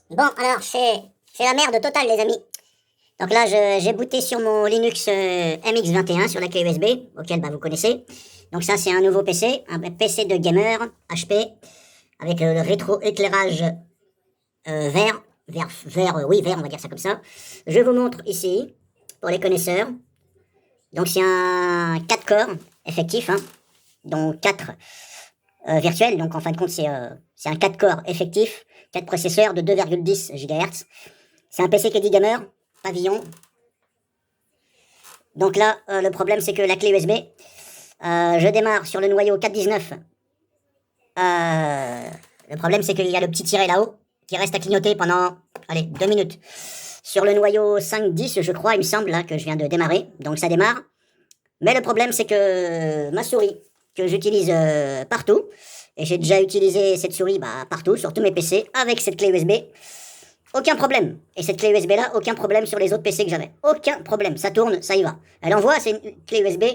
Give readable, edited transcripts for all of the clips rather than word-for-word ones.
Bon, alors, c'est la merde totale, les amis. Donc là, j'ai booté sur mon Linux MX21 sur la clé USB, auquel bah, vous connaissez. Donc ça, c'est un nouveau PC, un PC de gamer HP, avec le rétro-éclairage vert, on va dire ça comme ça. Je vous montre ici, pour les connaisseurs. Donc c'est un 4 corps effectif, hein, donc 4 virtuels. Donc en fin de compte, c'est un 4 corps effectif, 4 processeurs de 2,10 GHz. C'est un PC qui est dit gamer, pavillon. Donc là, le problème, c'est que la clé USB, je démarre sur le noyau 419. Le problème, c'est qu'il y a le petit tiret là-haut qui reste à clignoter pendant, allez, 2 minutes. Sur le noyau 510, je crois, il me semble, là, que je viens de démarrer. Donc ça démarre. Mais le problème, c'est que ma souris, que j'utilise partout, et j'ai déjà utilisé cette souris bah, partout, sur tous mes PC, avec cette clé USB, aucun problème. Et cette clé USB là, aucun problème sur les autres PC que j'avais. Aucun problème. Ça tourne, ça y va. Elle envoie, c'est une clé USB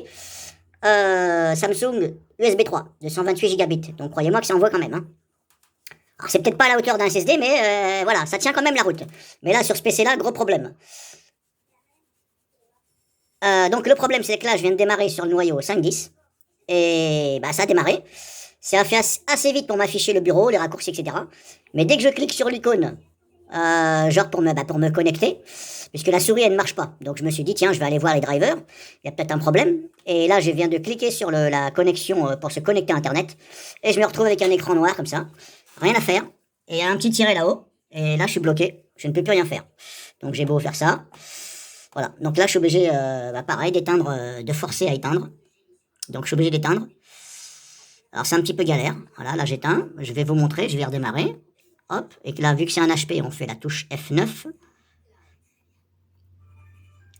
Samsung USB 3 de 128 gigabits. Donc croyez-moi que ça envoie quand même. Hein. Alors c'est peut-être pas à la hauteur d'un SSD, mais voilà, ça tient quand même la route. Mais là, sur ce PC là, gros problème. Donc le problème, c'est que là, je viens de démarrer sur le noyau 510. Et bah, ça a démarré. Ça a fait assez vite pour m'afficher le bureau, les raccourcis, etc. Mais dès que je clique sur l'icône, genre pour me connecter, puisque la souris elle ne marche pas. Donc je me suis dit tiens, je vais aller voir les drivers, il y a peut-être un problème. Et là je viens de cliquer sur la connexion pour se connecter à internet, et je me retrouve avec un écran noir comme ça, rien à faire, et il y a un petit tiret là-haut, et là je suis bloqué, je ne peux plus rien faire. Donc j'ai beau faire ça, voilà. Donc là je suis obligé, pareil, d'éteindre, de forcer à éteindre. Donc je suis obligé d'éteindre. Alors c'est un petit peu galère. Voilà, là j'éteins. Je vais vous montrer, je vais redémarrer. Hop, et là vu que c'est un HP, on fait la touche F9.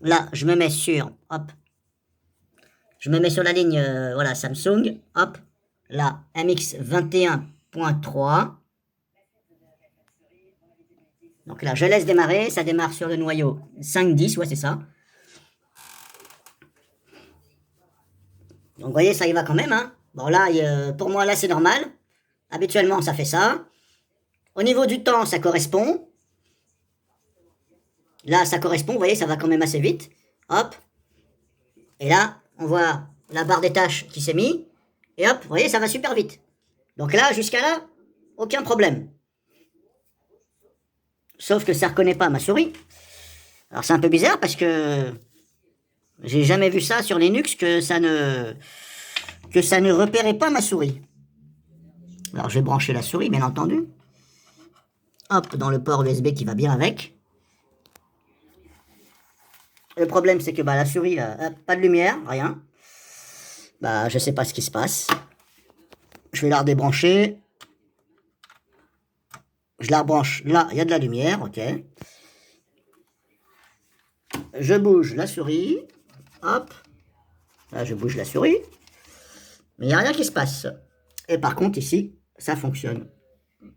Là, je me mets sur, hop, je me mets sur la ligne, voilà, Samsung, hop, là, MX21.3. Donc là, je laisse démarrer, ça démarre sur le noyau 510, ouais, c'est ça. Donc vous voyez, ça y va quand même, hein. Bon là, pour moi, là, c'est normal. Habituellement, ça fait ça. Au niveau du temps, ça correspond. Là, ça correspond, vous voyez, ça va quand même assez vite. Hop. Et là, on voit la barre des tâches qui s'est mise. Et hop, vous voyez, ça va super vite. Donc là, jusqu'à là, aucun problème. Sauf que ça ne reconnaît pas ma souris. Alors c'est un peu bizarre parce que j'ai jamais vu ça sur Linux que ça ne repérait pas ma souris. Alors je vais brancher la souris, bien entendu. Hop, dans le port USB qui va bien avec. Le problème, c'est que la souris, pas de lumière, rien. Je sais pas ce qui se passe. Je vais la redébrancher. Je la rebranche. Là, il y a de la lumière, ok. Je bouge la souris. Hop. Là, je bouge la souris. Mais il n'y a rien qui se passe. Et par contre, ici, ça fonctionne.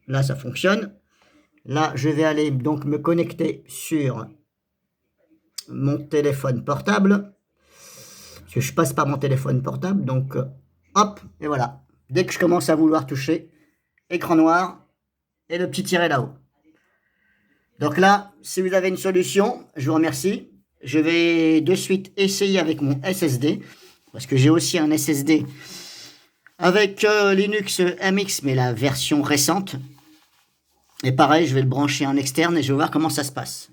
Là, ça fonctionne. Là, je vais aller donc me connecter sur mon téléphone portable. Parce que je passe par mon téléphone portable. Donc, hop, et voilà. Dès que je commence à vouloir toucher, écran noir et le petit tiret là-haut. Donc là, si vous avez une solution, je vous remercie. Je vais de suite essayer avec mon SSD. Parce que j'ai aussi un SSD avec Linux MX, mais la version récente. Et pareil, je vais le brancher en externe et je vais voir comment ça se passe.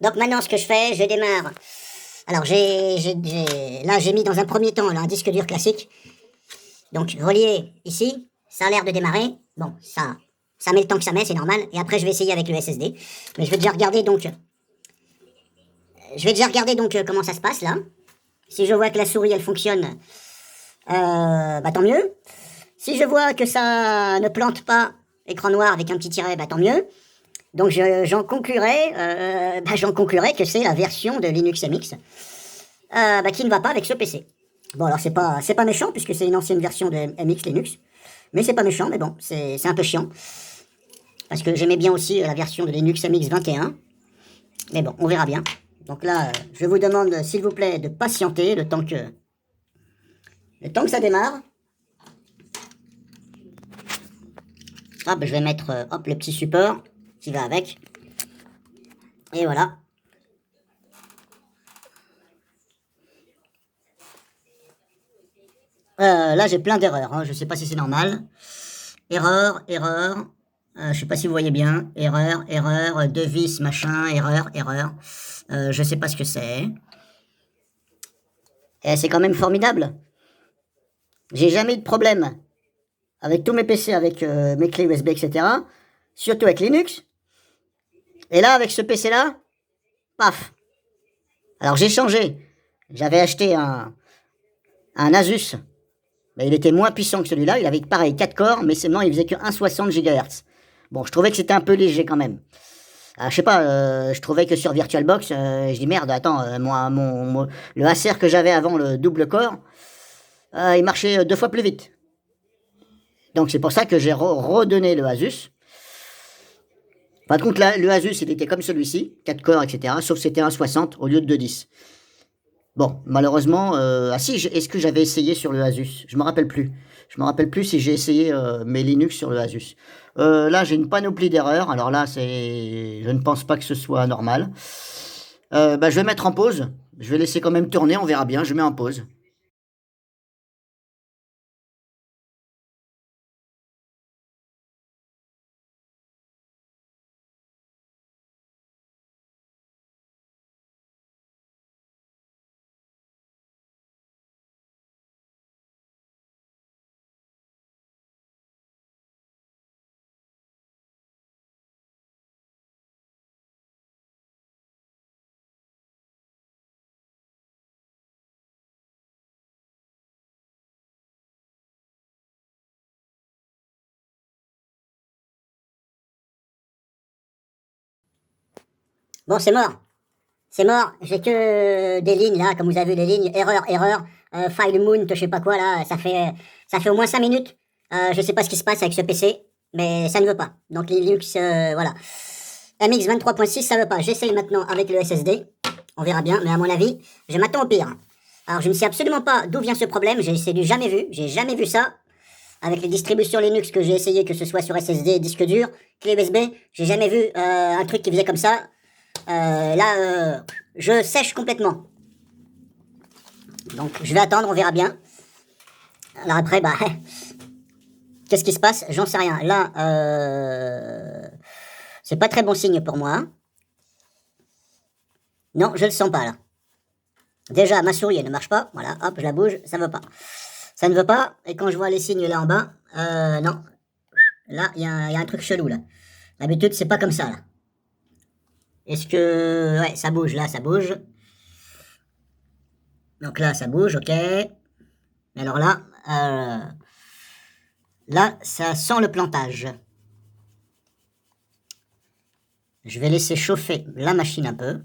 Donc maintenant, ce que je fais, je démarre. Alors, là, j'ai mis dans un premier temps là, un disque dur classique. Donc, relié ici, ça a l'air de démarrer. Bon, ça met le temps que ça met, c'est normal. Et après, je vais essayer avec le SSD. Mais je vais déjà regarder donc... comment ça se passe, là. Si je vois que la souris, elle fonctionne, bah tant mieux. Si je vois que ça ne plante pas, écran noir avec un petit tiret, bah tant mieux. Donc j'en conclurai que c'est la version de Linux MX qui ne va pas avec ce PC. Bon alors c'est pas méchant puisque c'est une ancienne version de MX Linux, mais c'est pas méchant, mais bon c'est un peu chiant parce que j'aimais bien aussi la version de Linux MX 21, mais bon on verra bien. Donc là je vous demande s'il vous plaît de patienter le temps que ça démarre. Hop, je vais mettre le petit support qui va avec. Et voilà. Là, j'ai plein d'erreurs. Hein. Je sais pas si c'est normal. Erreur. Je sais pas si vous voyez bien. Erreur, devis, machin, erreur. Je sais pas ce que c'est. Et c'est quand même formidable. J'ai jamais eu de problème avec tous mes PC, avec mes clés USB, etc. Surtout avec Linux. Et là, avec ce PC-là, paf. Alors j'ai changé. J'avais acheté un Asus. Mais il était moins puissant que celui-là. Il avait pareil 4 corps, mais seulement il faisait que 1,60 GHz. Bon, je trouvais que c'était un peu léger quand même. Je sais pas, je trouvais que sur VirtualBox, je dis merde, attends, le Acer que j'avais avant le double corps, il marchait 2 fois plus vite. Donc c'est pour ça que j'ai redonné le Asus. Par contre, là, le Asus, il était comme celui-ci, 4 corps, etc. Sauf que c'était 1,60 au lieu de 2,10. Bon, malheureusement, est-ce que j'avais essayé sur le Asus? Je me rappelle plus. Je me rappelle plus si j'ai essayé mes Linux sur le Asus. Là, j'ai une panoplie d'erreurs. Alors là, je ne pense pas que ce soit normal. Je vais mettre en pause. Je vais laisser quand même tourner, on verra bien. Je mets en pause. Bon, c'est mort. C'est mort. J'ai que des lignes là, comme vous avez vu, les lignes erreur, file mount, je sais pas quoi là. Ça fait au moins 5 minutes. Je sais pas ce qui se passe avec ce PC, mais ça ne veut pas. Donc Linux, voilà. MX 23.6, ça veut pas. J'essaye maintenant avec le SSD. On verra bien, mais à mon avis, je m'attends au pire. Alors je ne sais absolument pas d'où vient ce problème. J'ai jamais vu. J'ai jamais vu ça. Avec les distributions Linux que j'ai essayé, que ce soit sur SSD, disque dur, clé USB, j'ai jamais vu un truc qui faisait comme ça. Là, je sèche complètement. Donc, je vais attendre, on verra bien. Alors après, qu'est-ce qui se passe? J'en sais rien. Là, c'est pas très bon signe pour moi. Non, je le sens pas, là. Déjà, ma souris, elle ne marche pas. Voilà, hop, je la bouge, ça veut pas. Ça ne veut pas. Et quand je vois les signes là en bas, non. Là, il y a un truc chelou, là. D'habitude, c'est pas comme ça, là. Est-ce que... Ouais, ça bouge, là, ça bouge. Donc là, ça bouge, ok. Mais alors là, ça sent le plantage. Je vais laisser chauffer la machine un peu.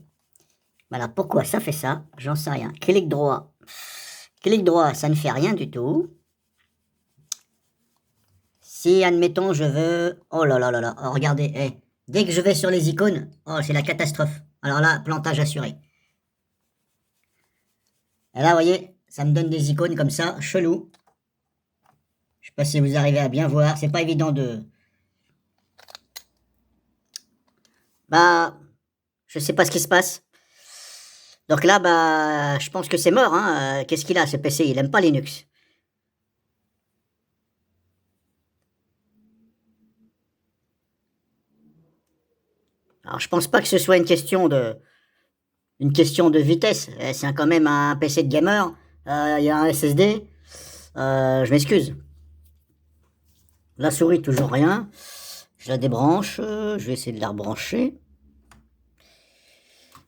Voilà, pourquoi ça fait ça? J'en sais rien. Clic droit. Clic droit, ça ne fait rien du tout. Si, admettons, je veux... Oh là là là là, oh, regardez, dès que je vais sur les icônes, oh, c'est la catastrophe. Alors là, plantage assuré. Et là, vous voyez, ça me donne des icônes comme ça, chelou. Je sais pas si vous arrivez à bien voir, c'est pas évident de... Je sais pas ce qui se passe. Donc là, je pense que c'est mort, hein. Qu'est-ce qu'il a, ce PC? Il aime pas Linux. Alors, je pense pas que ce soit une question de une question de vitesse. C'est quand même un PC de gamer, il y a un SSD, je m'excuse. La souris, toujours rien. Je la débranche, je vais essayer de la rebrancher.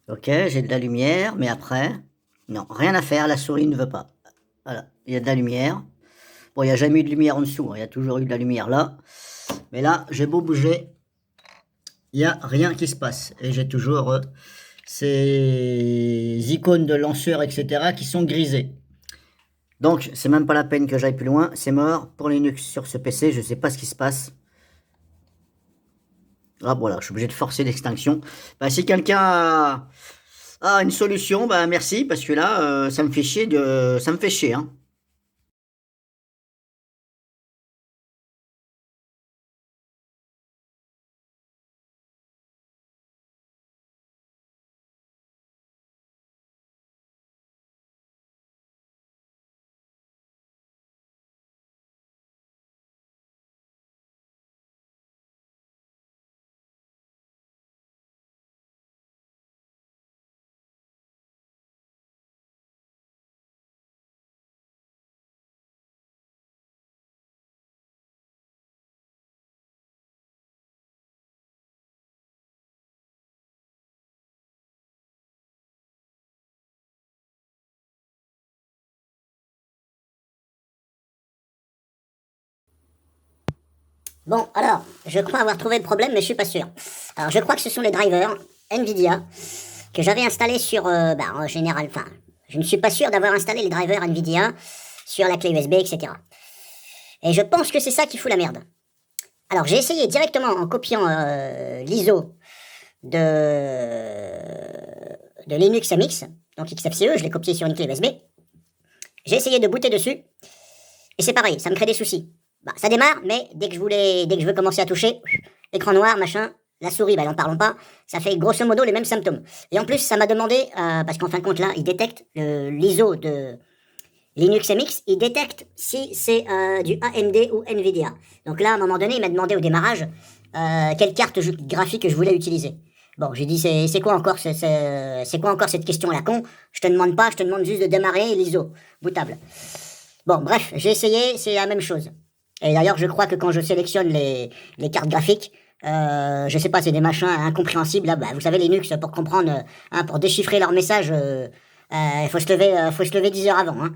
Ok, j'ai de la lumière, mais après, non, rien à faire, la souris ne veut pas. Voilà, il y a de la lumière. Bon, il n'y a jamais eu de lumière en dessous, hein, il y a toujours eu de la lumière là. Mais là, j'ai beau bouger, il n'y a rien qui se passe. Et j'ai toujours ces icônes de lanceur, etc., qui sont grisées. Donc, c'est même pas la peine que j'aille plus loin. C'est mort pour Linux sur ce PC, je ne sais pas ce qui se passe. Ah voilà, je suis obligé de forcer l'extinction. Bah, si quelqu'un a une solution, bah merci, parce que là, ça me fait chier ça me fait chier, hein. Bon, alors, je crois avoir trouvé le problème, mais je suis pas sûr. Alors, je crois que ce sont les drivers NVIDIA que j'avais installés sur, en général, enfin, je ne suis pas sûr d'avoir installé les drivers NVIDIA sur la clé USB, etc. Et je pense que c'est ça qui fout la merde. Alors, j'ai essayé directement en copiant l'ISO de Linux MX, donc XFCE, je l'ai copié sur une clé USB. J'ai essayé de booter dessus, et c'est pareil, ça me crée des soucis. Bah, ça démarre, mais dès que je veux commencer à toucher, écran noir, machin, la souris, bah, n'en parlons pas, ça fait grosso modo les mêmes symptômes. Et en plus, ça m'a demandé, parce qu'en fin de compte là, il détecte l'ISO de Linux MX, il détecte si c'est du AMD ou NVIDIA. Donc là, à un moment donné, il m'a demandé au démarrage quelle carte graphique je voulais utiliser. Bon, j'ai dit, c'est quoi encore cette question à la con? Je te demande pas, je te demande juste de démarrer l'ISO, bootable. Bon, bref, j'ai essayé, c'est la même chose. Et d'ailleurs, je crois que quand je sélectionne les cartes graphiques, je sais pas, c'est des machins incompréhensibles. Là, bah, vous savez, Linux, pour comprendre, pour déchiffrer leur message, il faut se lever 10 heures avant. Hein.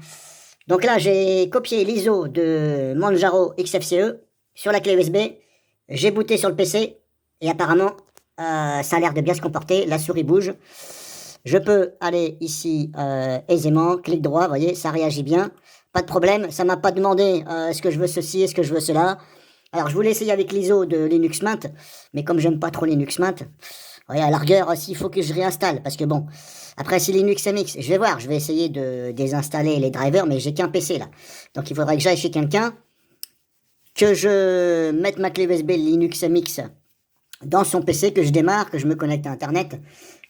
Donc là, j'ai copié l'ISO de Manjaro XFCE sur la clé USB. J'ai booté sur le PC et apparemment, ça a l'air de bien se comporter. La souris bouge. Je peux aller ici aisément, clic droit, vous voyez, ça réagit bien. Pas de problème, ça m'a pas demandé est-ce que je veux ceci, est-ce que je veux cela. Alors je voulais essayer avec l'ISO de Linux Mint, mais comme j'aime pas trop Linux Mint, ouais, à la rigueur, s'il faut que je réinstalle, parce que bon, après si Linux MX, je vais voir, je vais essayer de désinstaller les drivers, mais j'ai qu'un PC là. Donc il faudrait que j'aille chez quelqu'un, que je mette ma clé USB Linux MX dans son PC, que je démarre, que je me connecte à Internet,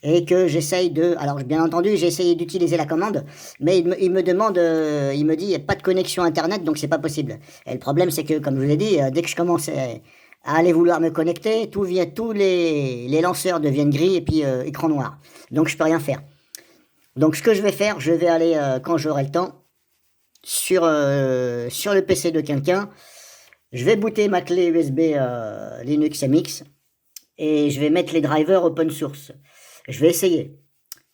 et que j'essaye de... Alors, bien entendu, j'ai essayé d'utiliser la commande, mais il me demande, il me dit, pas de connexion Internet, donc c'est pas possible. Et le problème, c'est que, comme je vous l'ai dit, dès que je commence à aller vouloir me connecter, tous les lanceurs deviennent gris, et puis écran noir. Donc, je peux rien faire. Donc, ce que je vais faire, je vais aller, quand j'aurai le temps, sur le PC de quelqu'un, je vais booter ma clé USB Linux MX, et je vais mettre les drivers open source. Je vais essayer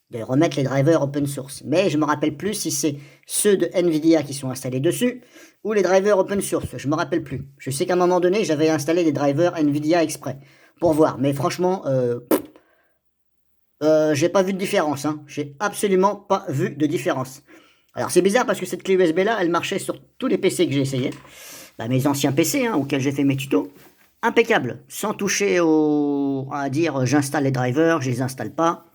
de remettre les drivers open source. Mais je me rappelle plus si c'est ceux de NVIDIA qui sont installés dessus ou les drivers open source. Je me rappelle plus. Je sais qu'à un moment donné, j'avais installé des drivers NVIDIA exprès pour voir. Mais franchement, j'ai pas vu de différence. Hein. J'ai absolument pas vu de différence. Alors c'est bizarre parce que cette clé USB là, elle marchait sur tous les PC que j'ai essayé. Bah, mes anciens PC auxquels j'ai fait mes tutos. Impeccable, sans toucher à dire j'installe les drivers, je les installe pas.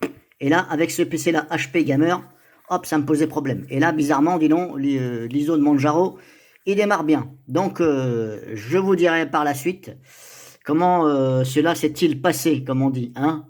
Et là, avec ce PC là HP Gamer, hop, ça me posait problème. Et là, bizarrement, dis donc, l'ISO de Manjaro, il démarre bien. Donc, je vous dirai par la suite comment cela s'est-il passé, comme on dit, hein.